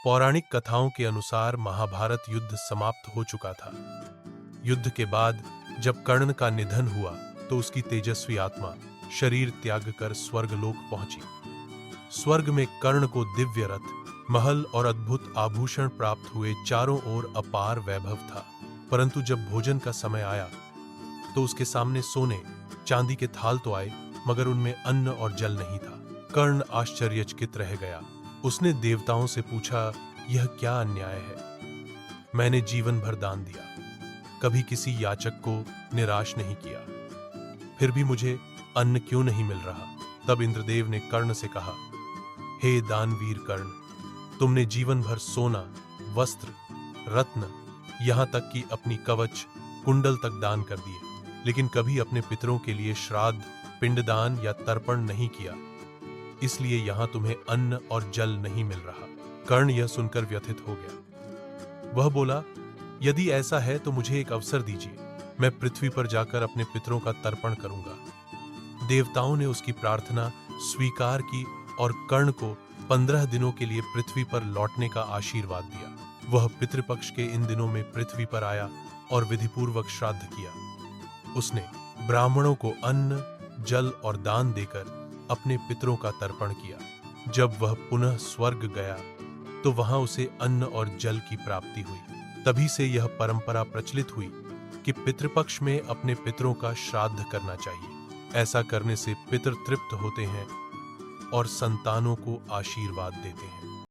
पौराणिक कथाओं के अनुसार महाभारत युद्ध समाप्त हो चुका था। युद्ध के बाद जब कर्ण का निधन हुआ तो उसकी तेजस्वी आत्मा शरीर त्याग कर स्वर्गलोक पहुंची। स्वर्ग में कर्ण को दिव्य रथ, महल और अद्भुत आभूषण प्राप्त हुए। चारों ओर अपार वैभव था। परंतु जब भोजन का समय आया तो उसके सामने सोने चांदी के थाल तो आए, मगर उनमें अन्न और जल नहीं था। कर्ण आश्चर्यचकित रह गया। उसने देवताओं से पूछा, यह क्या अन्याय है? मैंने जीवन भर दान दिया, कभी किसी याचक को निराश नहीं किया, फिर भी मुझे अन्न क्यों नहीं मिल रहा? तब इंद्रदेव ने कर्ण से कहा, हे दानवीर कर्ण, तुमने जीवन भर सोना, वस्त्र, रत्न, यहां तक कि अपनी कवच, कुंडल तक दान कर दिए, लेकिन कभी अपने पितरों के लिए श्राद्ध, पिंडदान या तर्पण नहीं किया। इसलिए यहां तुम्हें अन्न और जल नहीं मिल रहा। कर्ण यह सुनकर व्यथित हो गया। वह बोला, यदि ऐसा है तो मुझे एक अवसर दीजिए, मैं पृथ्वी पर जाकर अपने पितरों का तर्पण करूंगा। देवताओं ने उसकी प्रार्थना स्वीकार की और कर्ण को 15 दिनों के लिए पृथ्वी पर लौटने का आशीर्वाद दिया। वह पितृपक्ष के इन दिनों में पृथ्वी पर आया और विधिपूर्वक श्राद्ध किया। उसने ब्राह्मणों को अन्न, जल और दान देकर अपने पितरों का तर्पण किया। जब वह पुनः स्वर्ग गया तो वहां उसे अन्न और जल की प्राप्ति हुई। तभी से यह परंपरा प्रचलित हुई कि पितृपक्ष में अपने पितरों का श्राद्ध करना चाहिए। ऐसा करने से पितर तृप्त होते हैं और संतानों को आशीर्वाद देते हैं।